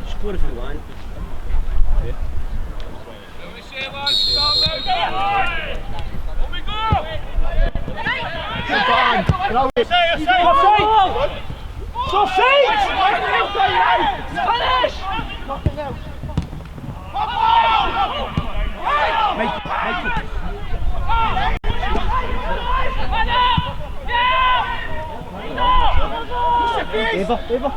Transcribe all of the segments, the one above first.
Score if you want. Eva.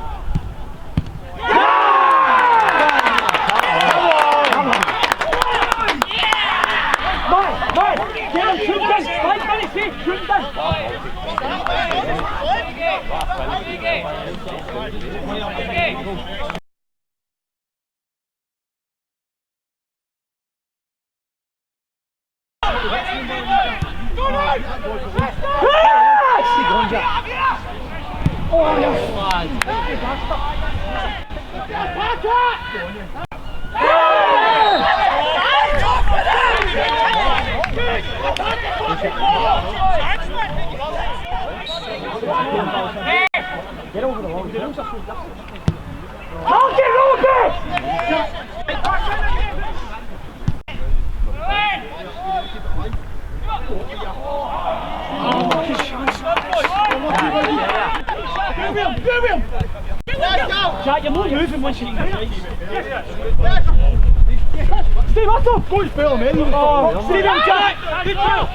Get over the long terms. Can't get over it! Jack, you're not moving once you get Steve, what's up? Go and spell him in. Oh, Steve, Jack! Good kill!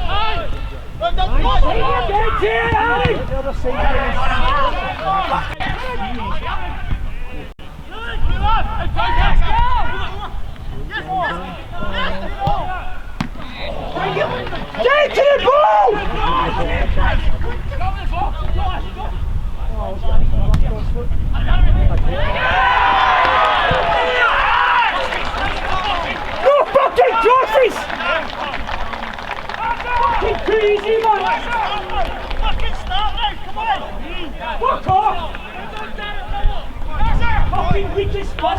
Get to the ball! No fucking crosses! Fucking crazy, man! Fucking start now, come on! Fuck off! Fucking weakest spot!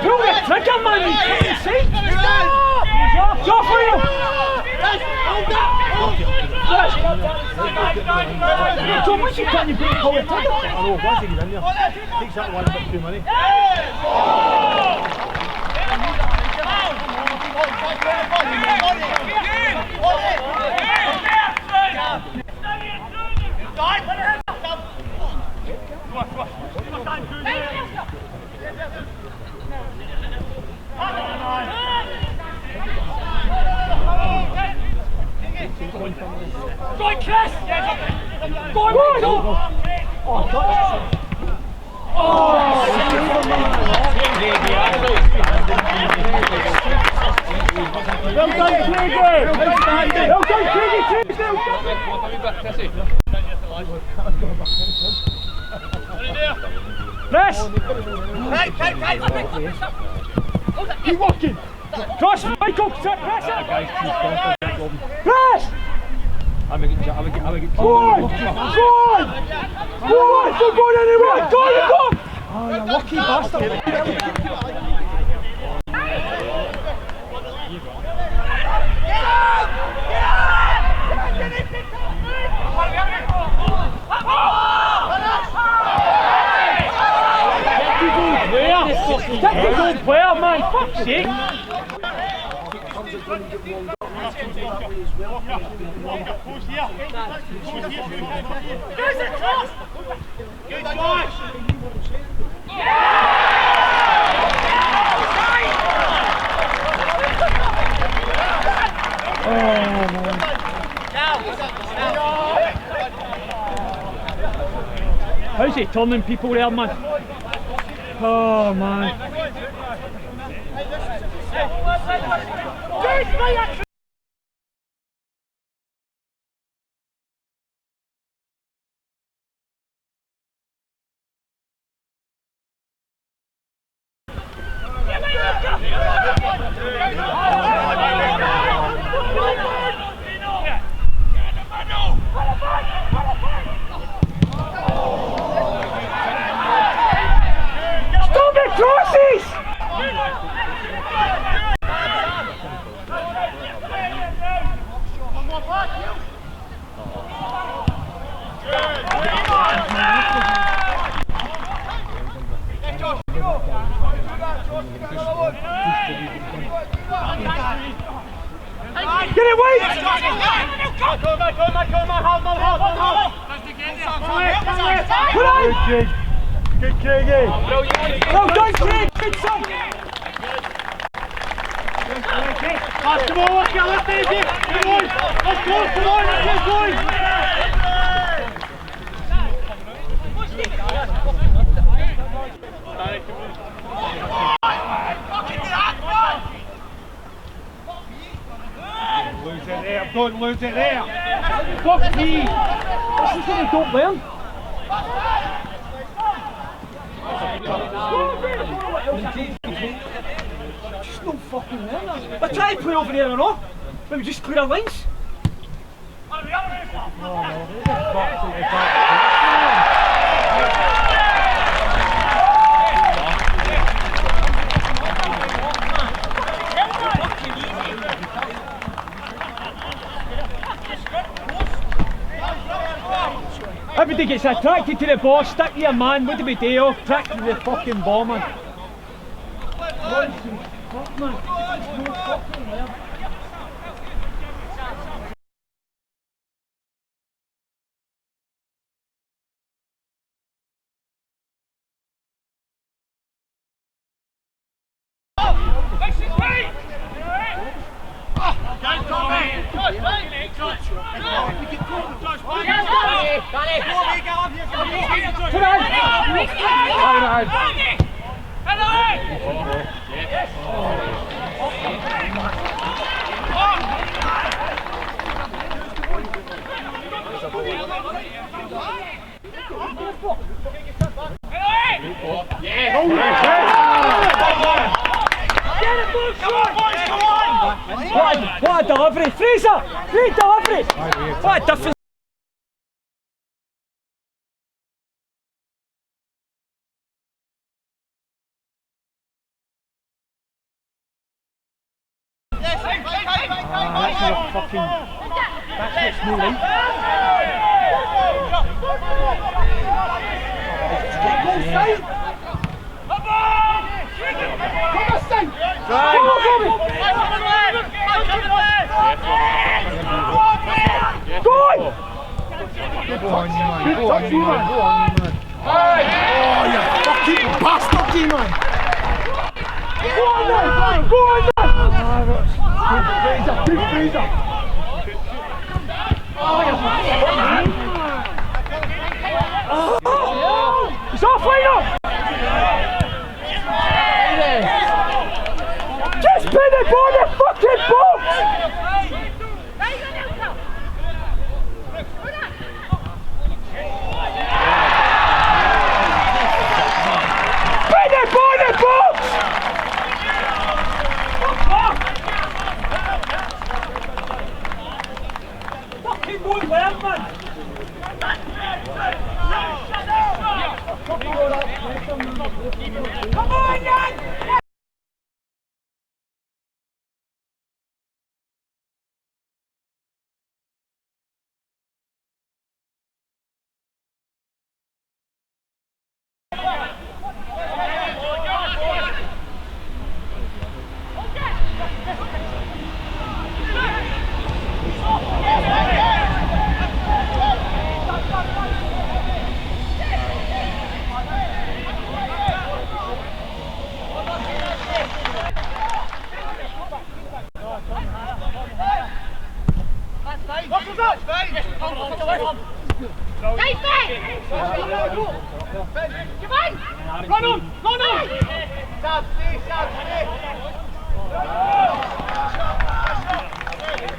Pull the trigger, man! You can't see! Go for him! So once you can, you pull the trigger! I know, once you get in there, takes that one a bit too many. Go on, Chris! Go on, go! Oh, touch! Well done, Craigie! Well done, Craigie, too! Press! Keep walking! Cross, Michael! Press it! Press! I will get go on! Don't go anywhere! Go! Oh, you lucky bastard! Technical player, man! Fuck's sake! Good Josh! How's he turning people there, man? Oh, man. Get it, wait! Good, Craigie. Well done, Craig. Good son. Pass, come on, let's get left, Easy. Come on, let's go, come on, let's get going. Lose it there, don't lose it there. Fuck me. This is what I don't learn. Just no fucking learners. We're trying to play over there or not, but we just clear our lines. Everybody gets attracted to the ball, stick to your man, what do we do? Attracted to the fucking ball, man. Fuck, man. No fucking there. What a delivery! Fraser! Great delivery! What a difference! That's fucking... That's what's no right. Go on! Go on, you man. Go on, you man. Go on, you man. Oh, you fucking bastard, you man. Go on, man. Go on, man. Good Fraser. Oh, you fucking oh, it's off, Lino. Just pin it on the fucking box! Pin it on the box! Fucking won't learn, man! Come on, Jan!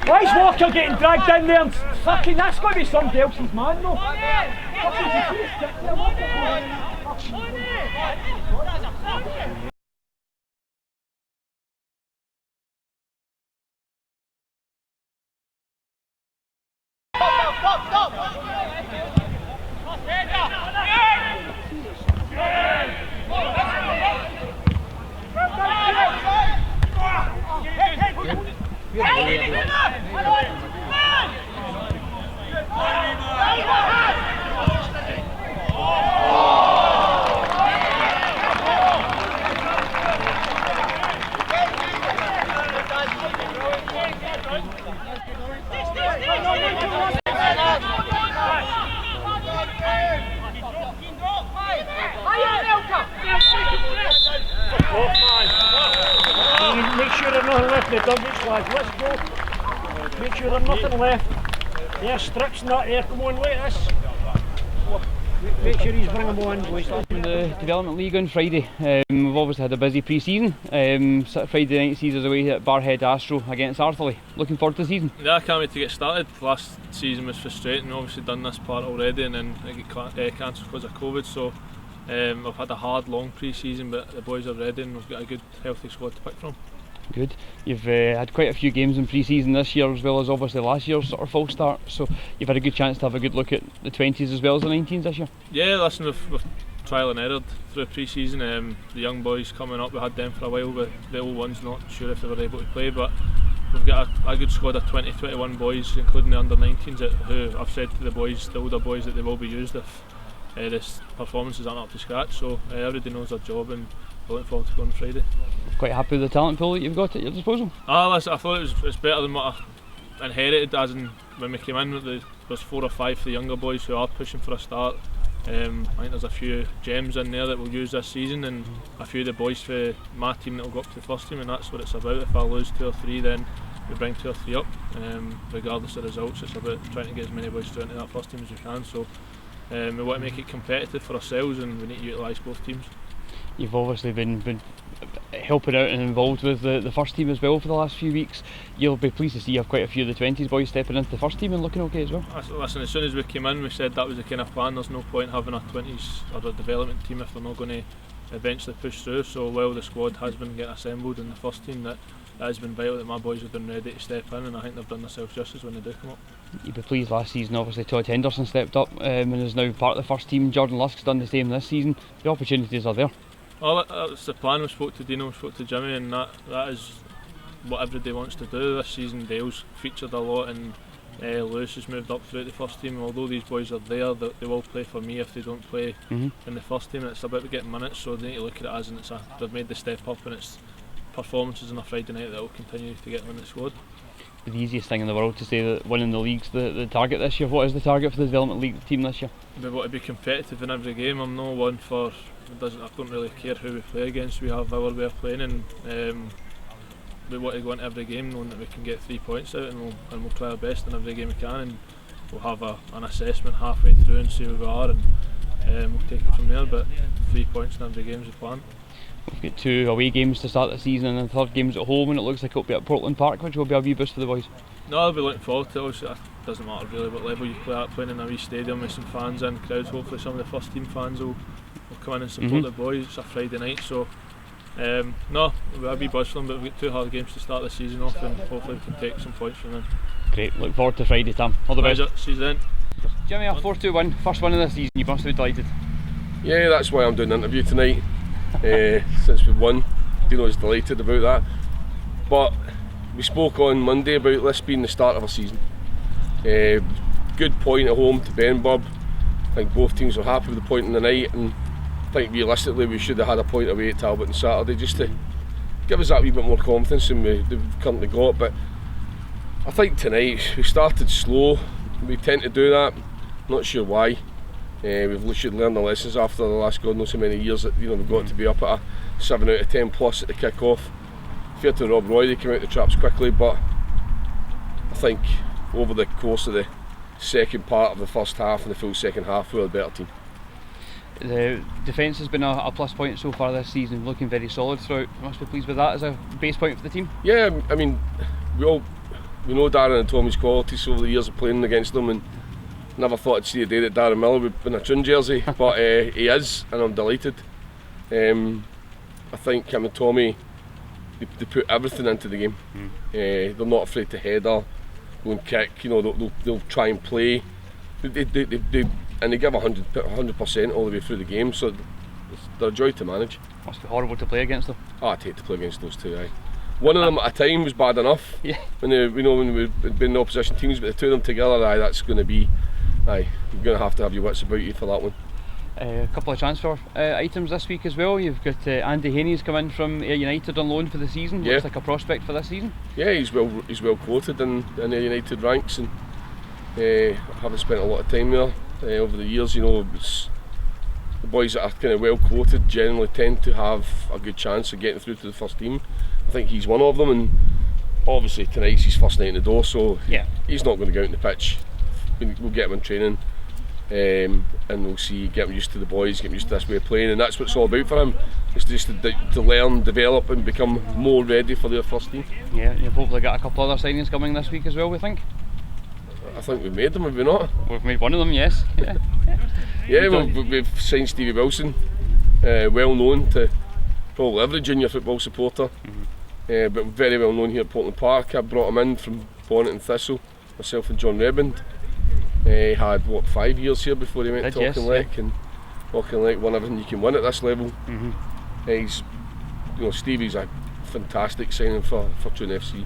Why is Walker getting dragged in there? Fucking, that's got to be somebody else's man, though. Stop! Make sure there's nothing left in the dugout, lads. Let's go. Make sure there's nothing left. There's strips and that there. Come on, look at this. Make sure he's bringing them on, boys. In the Development League on Friday, we've obviously had a busy pre-season. Friday night sees us away at Barhead Astro against Arthurlie. Looking forward to the season. Yeah, I can't wait to get started. Last season was frustrating. Obviously done this part already, and then it got cancelled because of COVID. So we've had a hard, long pre-season, but the boys are ready, and we've got a good, healthy squad to pick from. Good. You've had quite a few games in pre-season this year, as well as obviously last year's sort of full start. So you've had a good chance to have a good look at the 20s as well as the 19s this year. Yeah, listen, we've trial and error through pre-season. The young boys coming up, we had them for a while, but the old ones not sure if they were able to play. But we've got a good squad of 20, 21 boys, including the under-19s, who I've said to the boys, the older boys, that they will be used if this performances aren't up to scratch. So everybody knows their job, and we're looking forward to going on Friday. Quite happy with the talent pool that you've got at your disposal? Listen, I thought it's better than what I inherited, as in when we came in, there's 4 or 5 for the younger boys who are pushing for a start. I think there's a few gems in there that we'll use this season, and a few of the boys for my team that will go up to the first team, and that's what it's about. If I lose 2 or 3, then we bring 2 or 3 up. Regardless of results, it's about trying to get as many boys through into that first team as we can. So we want to make it competitive for ourselves, and we need to utilise both teams. You've obviously been helping out and involved with the first team as well for the last few weeks. You'll be pleased to see you have quite a few of the 20s boys stepping into the first team and looking okay as well. Listen, as soon as we came in, we said that was the kind of plan. There's no point having a 20s or a development team if they're not going to eventually push through. So while the squad has been getting assembled in the first team, that has been vital that my boys have been ready to step in, and I think they've done themselves justice when they do come up. You'd be pleased last season, obviously Todd Henderson stepped up and is now part of the first team. Jordan Lusk's done the same this season. The opportunities are there. Well, that's the plan. We spoke to Dino, we spoke to Jimmy, and that is what everybody wants to do. This season Dale's featured a lot, and Lewis has moved up throughout the first team. Although these boys are there, they will play for me if they don't play in the first team, and it's about getting minutes, so they need to look at it as they've made the step up, and it's performances on a Friday night that will continue to get them in the squad. The easiest thing in the world to say that winning the league's the target this year. What is the target for the Development League team this year? We want to be competitive in every game. I'm no one for I don't really care who we play against. We have our way of playing, and we want to go into every game knowing that we can get 3 points out, and we'll try our best in every game we can, and we'll have an assessment halfway through and see who we are, and we'll take it from there. But 3 points in every game is the plan. We've got 2 away games to start the season, and the third game's at home, and it looks like it'll be at Portland Park, which will be a wee boost for the boys. No, I'll be looking forward to it. Obviously, it doesn't matter really what level you play at, playing in a wee stadium with some fans and crowds. Hopefully some of the first team fans will come in and support the boys. It's a Friday night, so no, we'll have a wee buzz for them, but we've got 2 hard games to start the season off, and hopefully we can take some points from them. Great, look forward to Friday, Tam. All the best. See you then. Jimmy, a 4-2 win, first win of the season. You must be delighted. Yeah, that's why I'm doing the interview tonight. Since we won, Dino's delighted about that. But we spoke on Monday about this being the start of a season. Good point at home to Benburb. I think both teams were happy with the point in the night, and I think realistically we should have had a point away at Talbot on Saturday just to give us that wee bit more confidence than we've currently got. But I think tonight we started slow. We tend to do that. Not sure why. We should learn the lessons after the last God knows how many years that we've got to be up at a 7 out of 10 plus at the kick-off. Fair to Rob Roy, they came out the traps quickly, but I think over the course of the second part of the first half and the full second half, we were a better team. The defence has been a plus point so far this season, looking very solid throughout. You must be pleased with that as a base point for the team. Yeah, I mean, we know Darren and Tommy's qualities over the years of playing against them, and never thought I'd see a day that Darren Miller would be in a Troon jersey, but he is, and I'm delighted. I think him and Tommy, they put everything into the game. They're not afraid to header, go and kick. They'll try and play. They give 100% all the way through the game, so they're a joy to manage. Must be horrible to play against them. Oh, I'd hate to play against those two. Aye. One of them at a time was bad enough. Yeah. When we've been in opposition teams, but the 2 of them together, that's going to be. You're going to have your wits about you for that one. A couple of transfer items this week as well. You've got Andy Haney's come in from Ayr United on loan for the season. Looks like a prospect for this season. Yeah, he's well quoted in Ayr United ranks, and having spent a lot of time there over the years, the boys that are kind of well quoted generally tend to have a good chance of getting through to the first team. I think he's one of them, and obviously tonight's his first night in the door, so he's not going to go out on the pitch. We'll get him in training, and we'll see, get him used to the boys, get him used to this way of playing, and that's what it's all about for him. It's just to learn, develop, and become more ready for their first team. Yeah, you've hopefully got a couple other signings coming this week as well, we think. I think we've made them, have we not? We've made one of them, yes. Yeah, we've signed Stevie Wilson, well known to probably every junior football supporter, but very well known here at Portland Park. I brought him in from Bonnet and Thistle, myself and John Redmond. He had 5 years here before he went to Auchinleck, and Auchinleck won everything you can win at this level. He's, Stevie's a fantastic signing for Troon FC.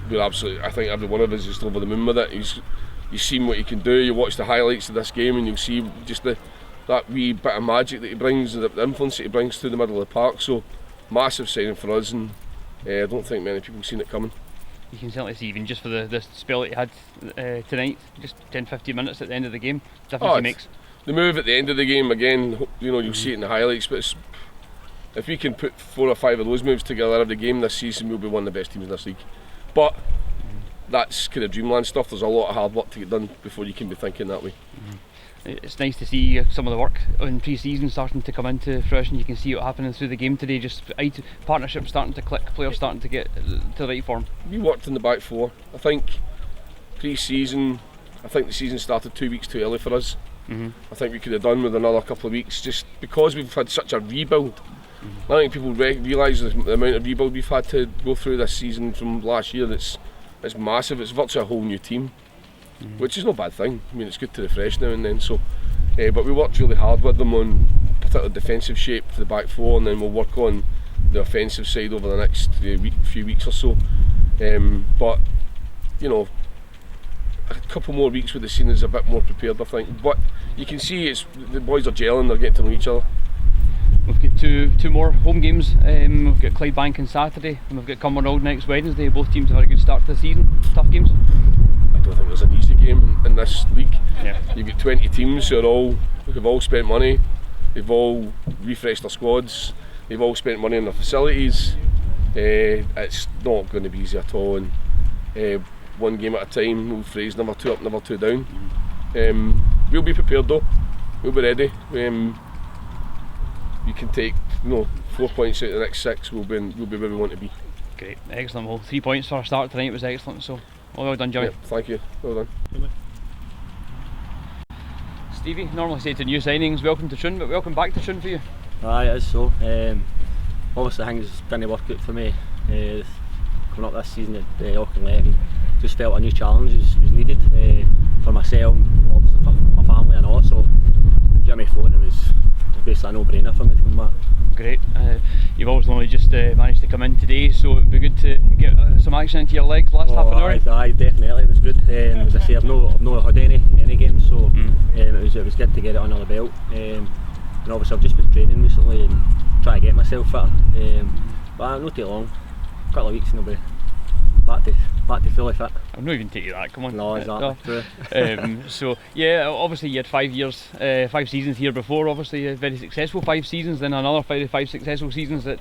We're absolutely, I think every one of us is over the moon with it. You've seen what he can do. You watch the highlights of this game, and you'll see just that wee bit of magic that he brings, and the influence that he brings through the middle of the park. So massive signing for us, and I don't think many people have seen it coming. You can certainly see, even just for the spell that he had tonight, just 10-15 minutes at the end of the game, difference he makes. The move at the end of the game, again, you'll see it in the highlights, but if we can put 4 or 5 of those moves together every game this season, we'll be one of the best teams in this league. But that's kind of dreamland stuff. There's a lot of hard work to get done before you can be thinking that way. It's nice to see some of the work in pre-season starting to come into fruition. You can see it happening through the game today, just partnerships starting to click, players starting to get to the right form. We worked in the back four. I think pre-season, the season started 2 weeks too early for us. I think we could have done with another couple of weeks, just because we've had such a rebuild. I think people realise the amount of rebuild we've had to go through this season from last year. It's massive. It's virtually a whole new team, which is no bad thing. I mean, it's good to refresh now and then. So, but we worked really hard with them on particular defensive shape for the back four, and then we'll work on the offensive side over the next few weeks or so. But a couple more weeks with the scene is a bit more prepared, I think. But you can see the boys are gelling. They're getting to know each other. We've got two more home games. We've got Clydebank on Saturday, and we've got Cumbernauld next Wednesday. Both teams have had a good start to the season. Tough games. I don't think there's an easy game in this league. You've got 20 teams who've all spent money. They've all refreshed their squads. They've all spent money on their facilities. It's not going to be easy at all. And one game at a time. Old phrase: never two up, never two down. We'll be prepared though. We'll be ready. You can take 4 points out of the next 6. We'll be where we want to be. Great, excellent. Well, 3 points for our start tonight was excellent. So, well done, Jimmy. Thank you. Well done. Stevie, normally say to new signings, welcome to Troon, but welcome back to Troon for you. Aye, it is so. Obviously things didn't work out for me coming up this season at Auchinleck, and just felt a new challenge was needed for myself, obviously for my family and all. So Jimmy phoned, it was basically a no-brainer for me to come back. Great. You've obviously only just managed to come in today, so it'd be good to get some action into your legs last half an hour. Aye, definitely, it was good. As I say, I've not had any games, so it was good to get it under the belt. And obviously I've just been training recently and trying to get myself fitter. But not too long, a couple of weeks and I'll be back to fully fit. I'll not even take you that, come on. No, exactly. So yeah, obviously you had 5 years, 5 seasons here before, obviously very successful 5 seasons, then another 5 successful seasons at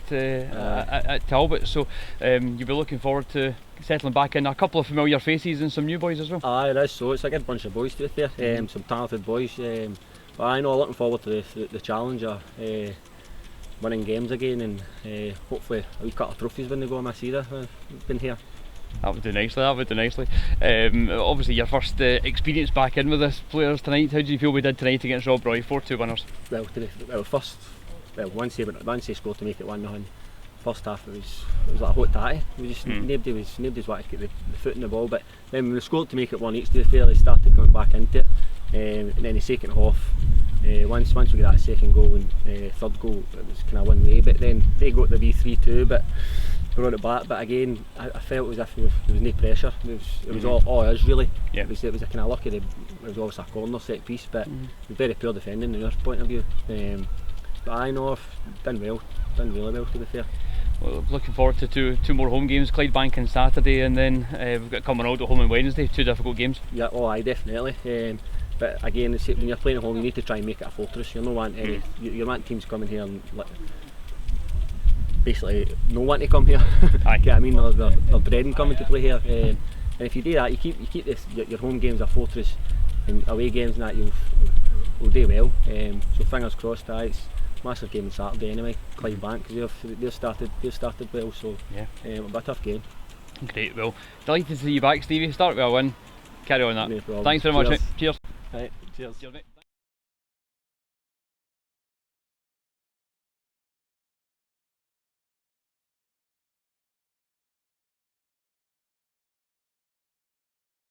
Talbot, so you'll be looking forward to settling back in. A couple of familiar faces and some new boys as well. Aye, it is so. It's a good bunch of boys to be fair, some talented boys, but I know, looking forward to the challenge of winning games again, and hopefully a wee couple of trophies when they go on my season. I've been here. That would do nicely, obviously your first experience back in with us players tonight. How did you feel we did tonight against Rob Roy, 4-2 winners? Once they scored to make it 1-0, first half it was like a hot tatty. Nobody's wanted to get the foot in the ball, but then when we scored to make it 1-each, to be fair, they started coming back into it, and then the second half, once we got that second goal and third goal, it was kind of one way, but then they got the V3-2, but brought it back. But again, I felt as if there was no pressure. It was all us really. Yeah. It was a kind of lucky. It was obviously a corner set piece, but it was very poor defending in our point of view. But I know I've done really well to be fair. Well, looking forward to two more home games, Clydebank on Saturday, and then we've got Cumbernauld at home on Wednesday. 2 difficult games. Yeah, aye, definitely. But again, when you're playing at home, you need to try and make it a fortress. You're not wanting any. You're wanting teams coming here and basically no one to come here. Aye. Get what I mean? They're dreading coming to play here. And if you do that, you keep this your home games a fortress, and away games and that you'll do well. So fingers crossed. It's a massive game on Saturday anyway. Clive Bank, because they've started well. So yeah, it'll be a tough game. Great. Well, delighted to see you back, Stevie. Start with a win. Carry on that. No problem. Thanks very much, Cheers. mate. Cheers. Right, cheers. Cheers, mate.